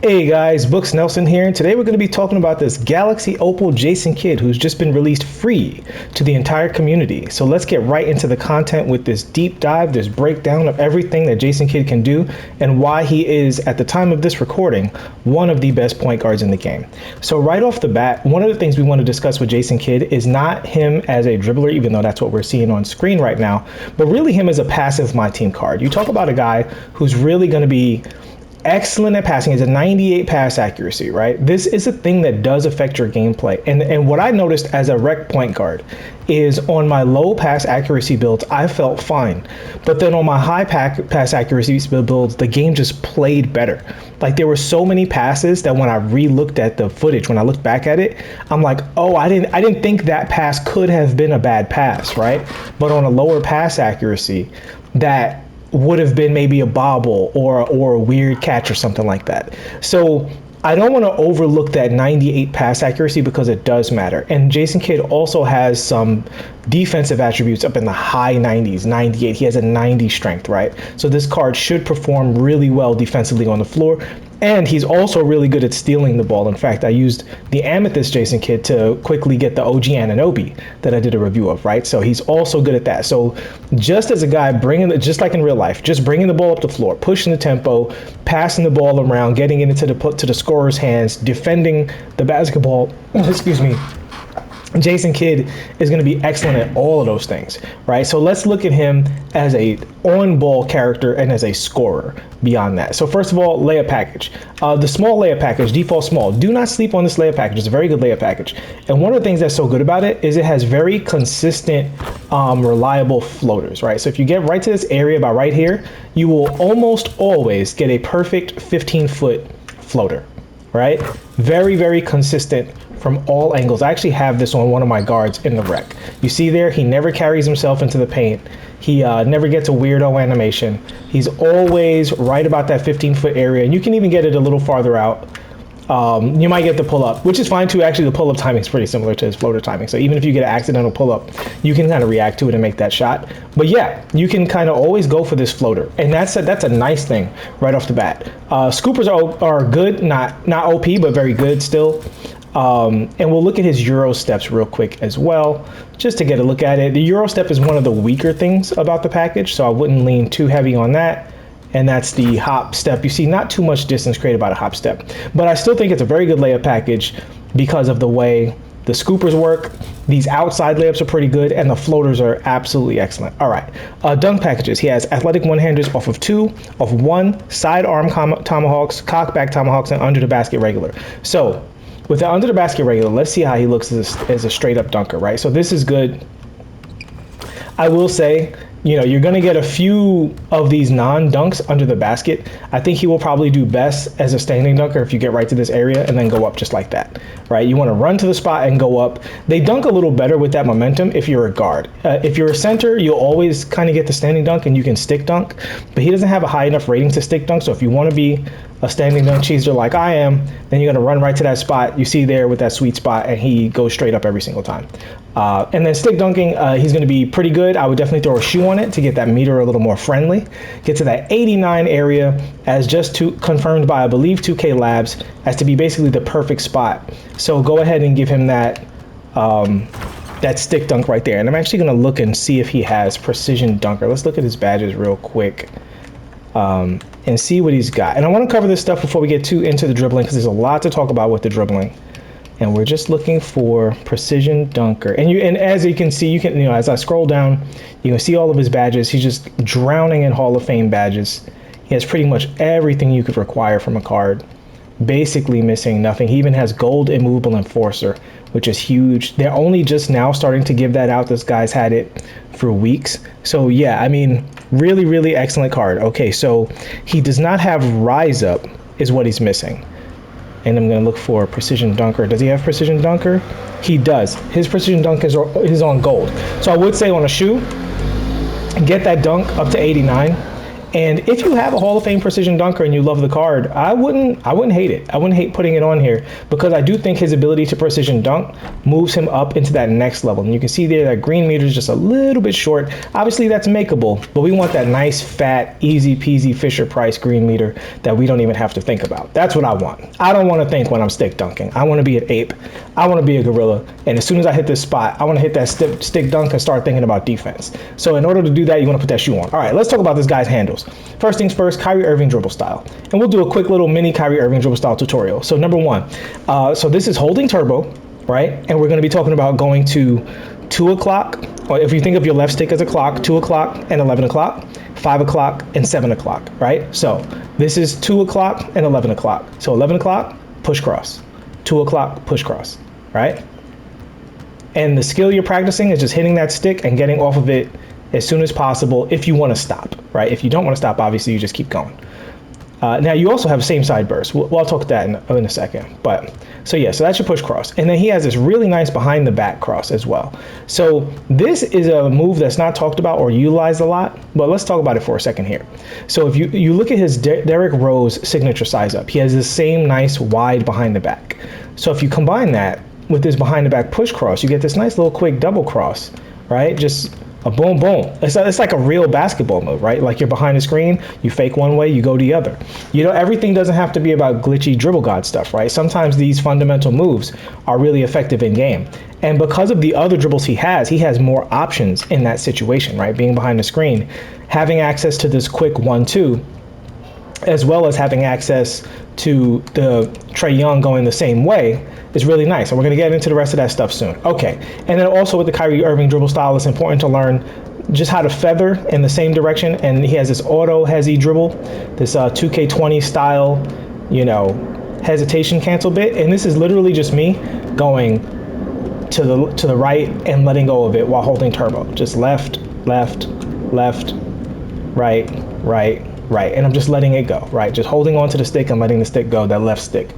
Hey guys, Books Nelson here, and today we're going to be talking about this Galaxy Opal Jason Kidd who's just been released free to the entire community. So let's get right into the content with this deep dive, this breakdown of everything that Jason Kidd can do and why he is, at the time of this recording, one of the best point guards in the game. So right off the bat, one of the things we want to discuss with Jason Kidd is not him as a dribbler, even though that's what we're seeing on screen right now, but really him as a passive my team card. You talk about a guy who's really going to be excellent at passing. Is a 98 pass accuracy, right? This is a thing that does affect your gameplay. And what I noticed as a rec point guard is on my low pass accuracy builds, I felt fine. But then on my high pass accuracy builds, the game just played better. Like there were so many passes that when I re-looked at the footage, when I looked back at it, I'm like, oh, I didn't think that pass could have been a bad pass, right? But on a lower pass accuracy, that would have been maybe a bobble or a weird catch or something like that. So I don't want to overlook that 98 pass accuracy because it does matter. And Jason Kidd also has some defensive attributes up in the high 90s, 98. He has a 90 strength, right? So this card should perform really well defensively on the floor. And he's also really good at stealing the ball. In fact, I used the Amethyst Jason Kidd to quickly get the OG Anunoby that I did a review of, right? So he's also good at that. So just as a guy just like in real life, just bringing the ball up the floor, pushing the tempo, passing the ball around, getting it into the scorer's hands, defending the basketball, excuse me, Jason Kidd is going to be excellent at all of those things, right? So let's look at him as a on-ball character and as a scorer beyond that. So first of all, layup package. The small layup package, default small. Do not sleep on this layup package. It's a very good layup package. And one of the things that's so good about it is it has very consistent, reliable floaters, right? So if you get right to this area about right here, you will almost always get a perfect 15-foot floater, right? Very, very consistent from all angles. I actually have this on one of my guards in the rec. You see there, he never carries himself into the paint. He never gets a weirdo animation. He's always right about that 15-foot area, and you can even get it a little farther out. You might get the pull-up, which is fine too. Actually, the pull-up timing is pretty similar to his floater timing. So even if you get an accidental pull-up, you can kind of react to it and make that shot. But yeah, you can kind of always go for this floater, and that's a nice thing right off the bat. Scoopers are good, not OP, but very good still. And we'll look at his Euro steps real quick as well, just to get a look at it. The Euro step is one of the weaker things about the package, so I wouldn't lean too heavy on that. And that's the hop step. You see not too much distance created by the hop step, but I still think it's a very good layup package because of the way the scoopers work. These outside layups are pretty good, and the floaters are absolutely excellent. All right, dunk packages. He has athletic one-handers off of 2, off 1, side arm tomahawks, cock back tomahawks, and under the basket regular. So with the under the basket regular, let's see how he looks as a straight up dunker, right? So this is good. I will say, you're going to get a few of these non-dunks under the basket. I think he will probably do best as a standing dunker if you get right to this area and then go up just like that, right? You want to run to the spot and go up. They dunk a little better with that momentum if you're a guard. If you're a center, you'll always kind of get the standing dunk and you can stick dunk, but he doesn't have a high enough rating to stick dunk. So if you want to be a standing dunk cheeser like I am, then you're going to run right to that spot you see there with that sweet spot, and he goes straight up every single time. And then stick dunking, he's going to be pretty good. I would definitely throw a shoe on it to get that meter a little more friendly. Get to that 89 area as just confirmed by, I believe, 2K Labs as to be basically the perfect spot. So go ahead and give him that that stick dunk right there. And I'm actually going to look and see if he has precision dunker. Let's look at his badges real quick. And see what he's got. And I want to cover this stuff before we get too into the dribbling, because there's a lot to talk about with the dribbling. And we're just looking for precision dunker. And as you can see, as I scroll down, you can see all of his badges. He's just drowning in Hall of Fame badges. He has pretty much everything you could require from a card, basically missing nothing. He even has gold immovable enforcer, which is huge. They're only just now starting to give that out. This guy's had it for weeks. So yeah, I mean, really, really excellent card. Okay, so he does not have rise up is what he's missing. And I'm going to look for precision dunker. Does he have precision dunker? He does. His precision dunk is on gold. So I would say on a shoe, get that dunk up to 89. And if you have a Hall of Fame precision dunker and you love the card, I wouldn't hate it. I wouldn't hate putting it on here because I do think his ability to precision dunk moves him up into that next level. And you can see there that green meter is just a little bit short. Obviously that's makeable, but we want that nice, fat, easy peasy Fisher Price green meter that we don't even have to think about. That's what I want. I don't want to think when I'm stick dunking. I want to be an ape. I want to be a gorilla. And as soon as I hit this spot, I want to hit that stick dunk and start thinking about defense. So in order to do that, you want to put that shoe on. All right, let's talk about this guy's handles. First things first, Kyrie Irving dribble style. And we'll do a quick little mini Kyrie Irving dribble style tutorial. So number one, so this is holding turbo, right? And we're going to be talking about going to 2 o'clock, or if you think of your left stick as a clock, 2 o'clock and 11 o'clock, 5 o'clock and 7 o'clock, right? So this is 2 o'clock and 11 o'clock. So 11 o'clock, push cross. 2 o'clock, push cross, right? And the skill you're practicing is just hitting that stick and getting off of it as soon as possible if you want to stop, right? If you don't want to stop, obviously you just keep going. Now you also have same side burst. I'll talk to that in a second. But so yeah, so that's your push cross. And then he has this really nice behind the back cross as well. So this is a move that's not talked about or utilized a lot, but let's talk about it for a second here. So if you look at his Derrick Rose signature size up, he has the same nice wide behind the back. So if you combine that with this behind the back push cross, you get this nice little quick double cross, right? Just a boom, boom. It's like a real basketball move, right? Like you're behind the screen, you fake one way, you go the other. You know, everything doesn't have to be about glitchy dribble god stuff, right? Sometimes these fundamental moves are really effective in game. And because of the other dribbles he has more options in that situation, right? Being behind the screen, having access to this quick 1-2, as well as having access to the Trae Young going the same way is really nice. And we're going to get into the rest of that stuff soon. Okay. And then also with the Kyrie Irving dribble style, it's important to learn just how to feather in the same direction. And he has this auto hezzy dribble, this 2K20 style, you know, hesitation cancel bit. And this is literally just me going to the right and letting go of it while holding turbo. Just left, left, left, right, right, right. And I'm just letting it go, right? Just holding on to the stick and letting the stick go, that left stick.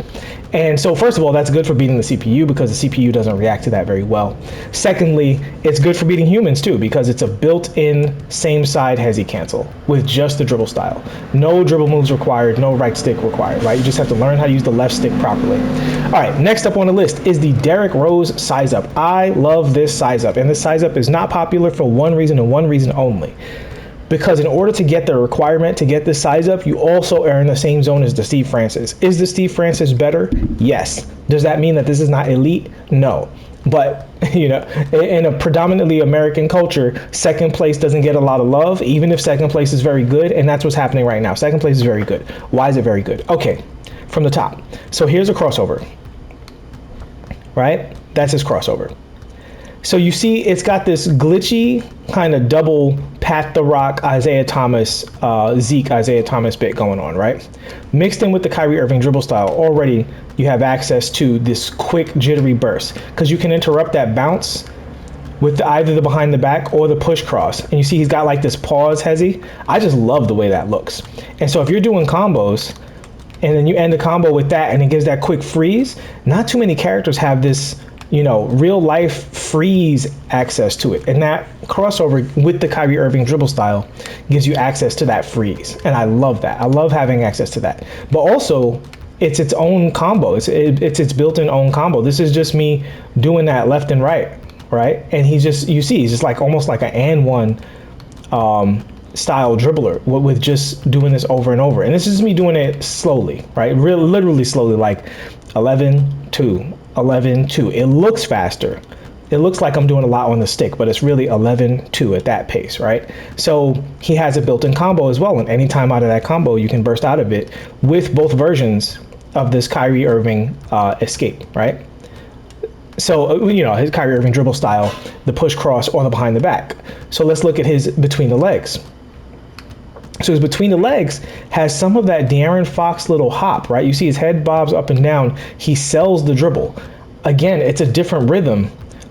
And so first of all, that's good for beating the CPU because the CPU doesn't react to that very well. Secondly, it's good for beating humans too because it's a built-in same side hezzy cancel with just the dribble style. No dribble moves required, no right stick required, right? You just have to learn how to use the left stick properly. All right, next up on the list is the Derrick Rose size up. I love this size up, and this size up is not popular for one reason and one reason only. Because in order to get the requirement to get this size up, you also are in the same zone as the Steve Francis. Is the Steve Francis better? Yes. Does that mean that this is not elite? No. But, you know, in a predominantly American culture, second place doesn't get a lot of love, even if second place is very good. And that's what's happening right now. Second place is very good. Why is it very good? Okay, from the top. So here's a crossover, right? That's his crossover. So you see it's got this glitchy kind of double Pat the Rock, Isaiah Thomas, Zeke, Isaiah Thomas bit going on, right? Mixed in with the Kyrie Irving dribble style, already you have access to this quick jittery burst because you can interrupt that bounce with either the behind the back or the push cross. And you see he's got like this pause hezzy. I just love the way that looks. And so if you're doing combos and then you end the combo with that and it gives that quick freeze, not too many characters have this, you know, real life freeze access to it. And that crossover with the Kyrie Irving dribble style gives you access to that freeze. And I love that. I love having access to that. But also, it's its own combo. It's its built-in own combo. This is just me doing that left and right, right? And he's just, you see, he's just like almost like an and one style dribbler with just doing this over and over. And this is me doing it slowly, right? Literally slowly, like 11-2. 11-2. It looks faster. It looks like I'm doing a lot on the stick, but it's really 11-2 at that pace, right? So he has a built-in combo as well, and anytime out of that combo, you can burst out of it with both versions of this Kyrie Irving escape, right? So, you know, his Kyrie Irving dribble style, the push cross or the behind the back. So let's look at his between the legs. So his between the legs has some of that De'Aaron Fox little hop, right? You see his head bobs up and down. He sells the dribble. Again, it's a different rhythm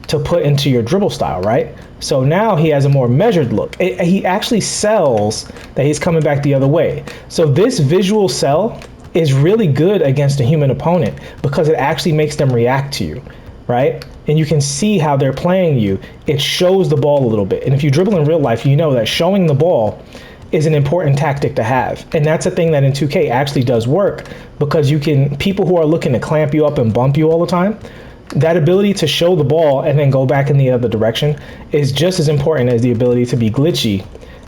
to put into your dribble style, right? So now he has a more measured look. He actually sells that he's coming back the other way. So this visual sell is really good against a human opponent because it actually makes them react to you, right? And you can see how they're playing you. It shows the ball a little bit. And if you dribble in real life, you know that showing the ball is an important tactic to have. And that's a thing that in 2K actually does work, because people who are looking to clamp you up and bump you all the time, that ability to show the ball and then go back in the other direction is just as important as the ability to be glitchy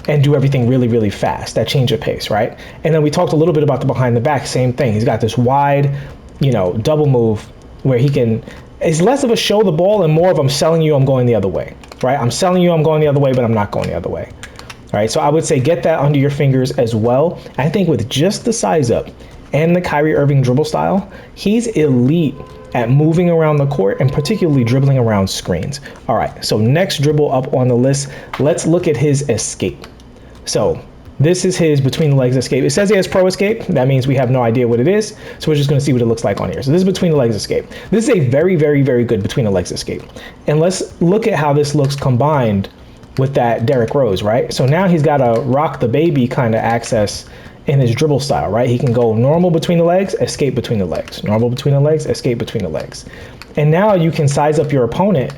and do everything really, really fast, that change of pace, right? And then we talked a little bit about the behind the back, same thing. He's got this wide, double move where it's less of a show the ball and more of I'm selling you I'm going the other way, right? I'm selling you I'm going the other way, but I'm not going the other way. All right, so I would say get that under your fingers as well. I think with just the size up and the Kyrie Irving dribble style, he's elite at moving around the court and particularly dribbling around screens. All right, so next dribble up on the list, let's look at his escape. So this is his between the legs escape. It says he has pro escape. That means we have no idea what it is. So we're just gonna see what it looks like on here. So this is between the legs escape. This is a very, very, very good between the legs escape. And let's look at how this looks combined with that Derrick Rose, right? So now he's got a rock the baby kind of access in his dribble style, right? He can go normal between the legs, escape between the legs, normal between the legs, escape between the legs. And now you can size up your opponent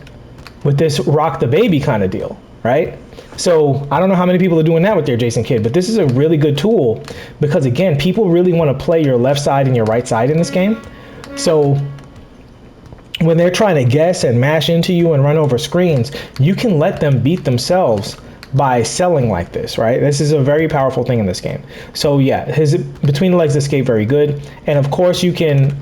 with this rock the baby kind of deal, right? So I don't know how many people are doing that with their Jason Kidd, but this is a really good tool because, again, people really want to play your left side and your right side in this game. So when they're trying to guess and mash into you and run over screens, you can let them beat themselves by selling like this, right? This is a very powerful thing in this game. So yeah, his between the legs escape, very good. And of course you can,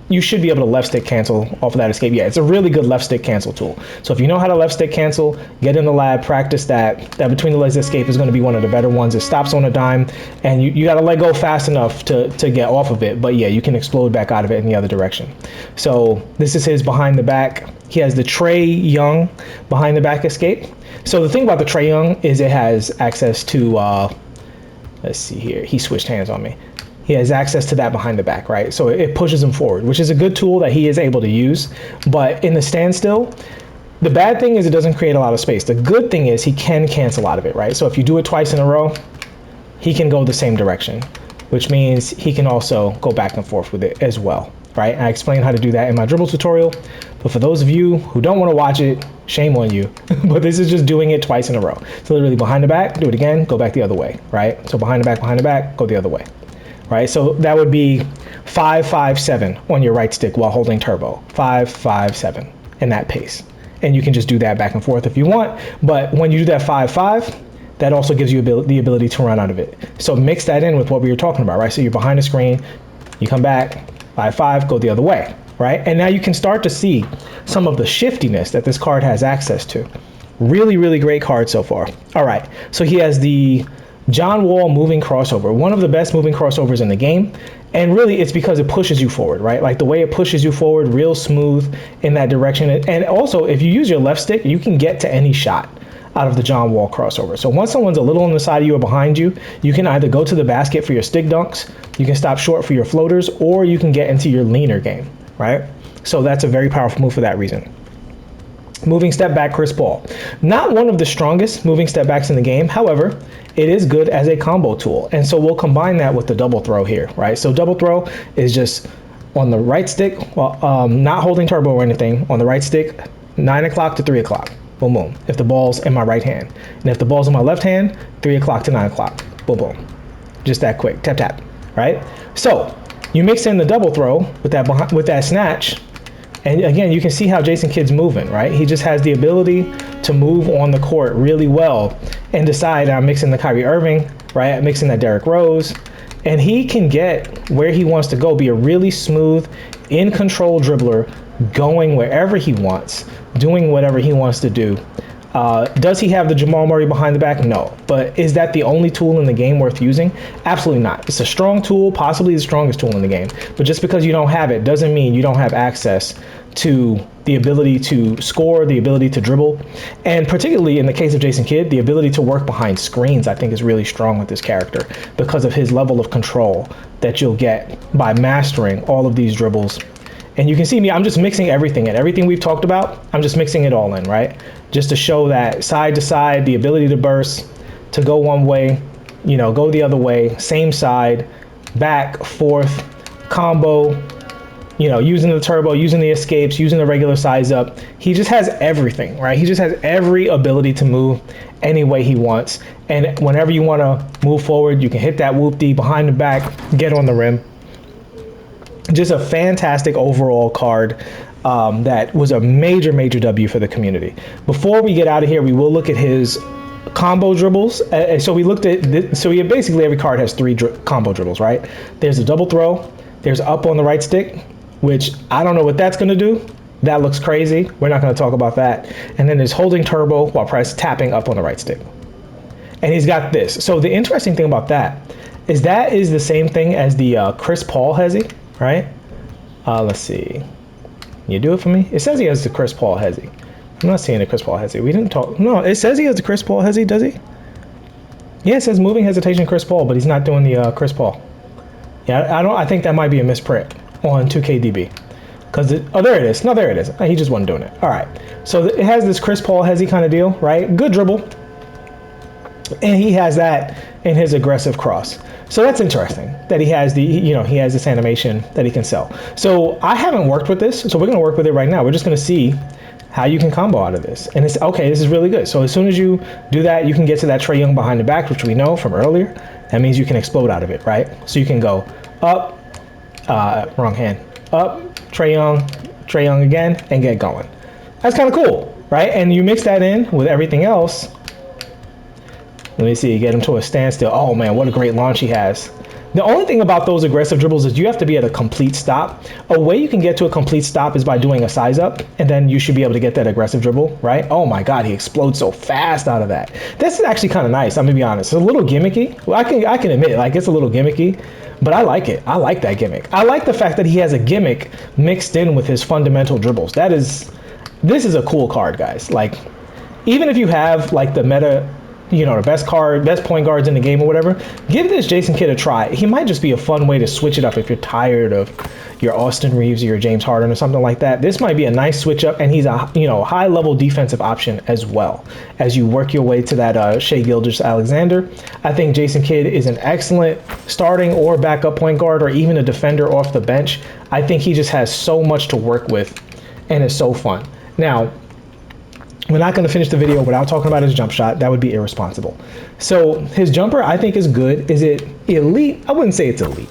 you should be able to left stick cancel off of that escape. Yeah, it's a really good left stick cancel tool. So if you know how to left stick cancel, get in the lab, practice that. That between the legs escape is gonna be one of the better ones. It stops on a dime and you gotta let go fast enough to get off of it. But yeah, you can explode back out of it in the other direction. So this is his behind the back. He has the Trae Young behind the back escape. So the thing about the Trae Young is it has access to, let's see here, he switched hands on me. He has access to that behind the back, right? So it pushes him forward, which is a good tool that he is able to use. But in the standstill, the bad thing is it doesn't create a lot of space. The good thing is he can cancel out of it, right? So if you do it twice in a row, he can go the same direction, which means he can also go back and forth with it as well, right? I explained how to do that in my dribble tutorial. But for those of you who don't want to watch it, shame on you. But this is just doing it twice in a row. So literally behind the back, do it again, go back the other way, right? So behind the back, go the other way, right? So that would be 5-5-7 on your right stick while holding turbo. 5-5-7 in that pace. And you can just do that back and forth if you want. But when you do that 5-5, that also gives you the ability to run out of it. So mix that in with what we were talking about, right? So you're behind the screen, you come back, 5-5, go the other way, right? And now you can start to see some of the shiftiness that this card has access to. Really, really great card so far. All right, so he has the John Wall moving crossover, one of the best moving crossovers in the game. And really it's because it pushes you forward, right? Like the way it pushes you forward, real smooth in that direction. And also if you use your left stick, you can get to any shot out of the John Wall crossover. So once someone's a little on the side of you or behind you, you can either go to the basket for your stick dunks, you can stop short for your floaters, or you can get into your leaner game, right? So that's a very powerful move for that reason. Moving step back, Chris Paul. Not one of the strongest moving step backs in the game. However, it is good as a combo tool. And so we'll combine that with the double throw here, right? So double throw is just on the right stick, well, not holding turbo or anything, on the right stick, 9 o'clock to 3 o'clock. Boom, boom. If the ball's in my right hand. And if the ball's in my left hand, 3 o'clock to 9 o'clock. Boom, boom. Just that quick. Tap, tap. Right? So you mix in the double throw with that snatch. And again, you can see how Jason Kidd's moving, right? He just has the ability to move on the court really well and decide I'm mixing the Kyrie Irving, right? I'm mixing that Derrick Rose. And he can get where he wants to go, be a really smooth, in control dribbler, going wherever he wants, doing whatever he wants to do. Does he have the Jamal Murray behind the back? No. But is that the only tool in the game worth using? Absolutely not. It's a strong tool, possibly the strongest tool in the game. But just because you don't have it doesn't mean you don't have access to the ability to score, the ability to dribble. And particularly in the case of Jason Kidd, the ability to work behind screens, I think, is really strong with this character because of his level of control that you'll get by mastering all of these dribbles. And you can see me, I'm just mixing everything in. Everything we've talked about, I'm just mixing it all in, right? Just to show that side to side, the ability to burst, to go one way, go the other way, same side, back, forth, combo, using the turbo, using the escapes, using the regular size up. He just has everything, right? He just has every ability to move any way he wants. And whenever you want to move forward, you can hit that whoop-dee behind the back, get on the rim. Just a fantastic overall card. That was a major W for the community. Before we get out of here, we will look at his combo dribbles. So we looked at this, so basically every card has 3 combo dribbles, right? There's a double throw, there's up on the right stick, which I don't know what that's going to do. That looks crazy. We're not going to talk about that. And then there's holding turbo while tapping up on the right stick. And he's got this. So the interesting thing about that is the same thing as the Chris Paul hezzy, right? Let's see. Can you do it for me? It says he has the Chris Paul hezzy. I'm not seeing the Chris Paul hezzy. We didn't talk. No, it says he has the Chris Paul hezzy, does he? Yeah, it says moving hesitation Chris Paul, but he's not doing the Chris Paul. Yeah, I think that might be a misprint on 2KDB. Because oh, there it is. No, there it is. He just wasn't doing it. All right. So it has this Chris Paul hezzy kind of deal, right? Good dribble. And he has that in his aggressive cross. So that's interesting that he has he has this animation that he can sell. So I haven't worked with this, so we're going to work with it right now. We're just going to see how you can combo out of this. And it's okay, this is really good. So as soon as you do that, you can get to that Trae Young behind the back, which we know from earlier. That means you can explode out of it, right? So you can go up, wrong hand, up, Trae Young again, and get going. That's kind of cool, right? And you mix that in with everything else. Let me see, get him to a standstill. Oh man, what a great launch he has. The only thing about those aggressive dribbles is you have to be at a complete stop. A way you can get to a complete stop is by doing a size up, and then you should be able to get that aggressive dribble, right? Oh my God, he explodes so fast out of that. This is actually kind of nice, I'm gonna be honest. It's a little gimmicky. Well, I can admit, like, it's a little gimmicky, but I like it. I like that gimmick. I like the fact that he has a gimmick mixed in with his fundamental dribbles. This is a cool card, guys. Like, even if you have like the meta, the best point guards in the game or whatever, give this Jason Kidd a try. He might just be a fun way to switch it up if you're tired of your Austin Reeves or your James Harden or something like that. This might be a nice switch up, and he's a high level defensive option as well as you work your way to that Shai Gilgeous-Alexander. I think Jason Kidd is an excellent starting or backup point guard, or even a defender off the bench. I think he just has so much to work with and is so fun. Now, we're not going to finish the video without talking about his jump shot. That would be irresponsible. So his jumper, I think, is good. Is it elite? I wouldn't say it's elite,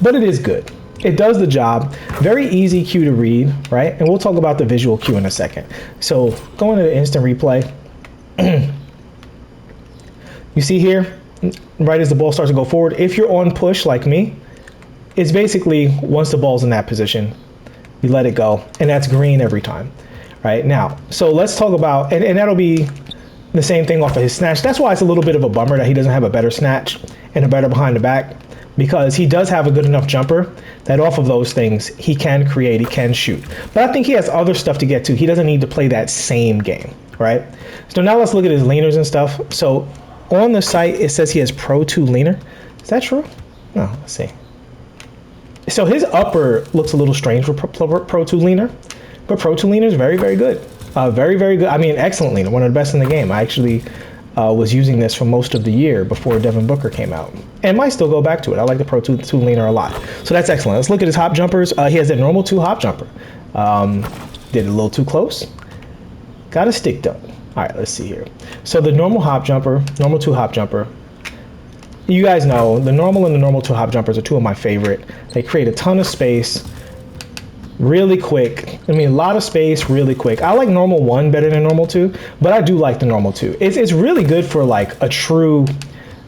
but it is good. It does the job. Very easy cue to read, right? And we'll talk about the visual cue in a second. So going to the instant replay, you see here, right as the ball starts to go forward, if you're on push like me, it's basically once the ball's in that position, you let it go, and that's green every time. Right now, so let's talk about, and that'll be the same thing off of his snatch. That's why it's a little bit of a bummer that he doesn't have a better snatch and a better behind the back, because he does have a good enough jumper that off of those things he can create, he can shoot. But I think he has other stuff to get to. He doesn't need to play that same game, right? So now let's look at his leaners and stuff. So on the site it says he has Pro 2 leaner. Is that true? No, let's see. So his upper looks a little strange for Pro 2 leaner. But Pro 2 leaner is very good. Very good. I mean, excellent leaner, one of the best in the game. I actually was using this for most of the year before Devin Booker came out, and might still go back to it. I like the Pro 2 leaner a lot. So that's excellent. Let's look at his hop jumpers. He has a normal 2 hop jumper. Did it a little too close. Got a stick done. All right, let's see here. So the normal 2 hop jumper. You guys know the normal and the normal 2 hop jumpers are 2 of my favorite. They create a ton of space. Really quick. I mean, a lot of space, really quick. I like normal 1 better than normal 2, but I do like the normal 2. It's really good for like a true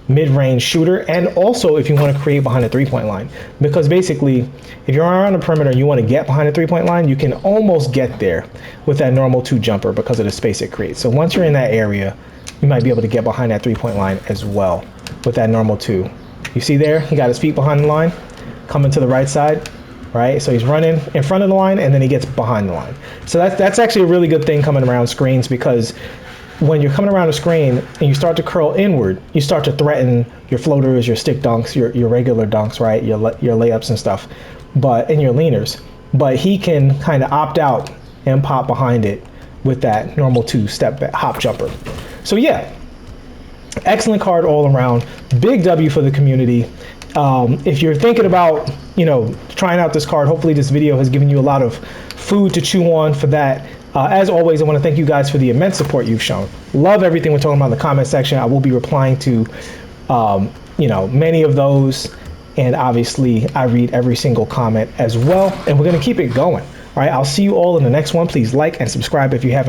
mid-range shooter, and also if you want to create behind the 3-point line, because basically if you're around the perimeter and you want to get behind the 3-point line, you can almost get there with that normal 2 jumper because of the space it creates. So once you're in that area, you might be able to get behind that 3-point line as well with that normal 2. You see there, he got his feet behind the line, coming to the right side. Right, so he's running in front of the line and then he gets behind the line. So that's actually a really good thing coming around screens, because when you're coming around a screen and you start to curl inward, you start to threaten your floaters, your stick dunks, your regular dunks, right, your layups and stuff, and your leaners. But he can kind of opt out and pop behind it with that normal 2-step hop jumper. So yeah, excellent card all around. Big W for the community. If you're thinking about, trying out this card, hopefully this video has given you a lot of food to chew on for that. As always, I want to thank you guys for the immense support you've shown. Love everything we're talking about in the comment section. I will be replying to, many of those. And obviously, I read every single comment as well. And we're going to keep it going. All right, I'll see you all in the next one. Please like and subscribe if you haven't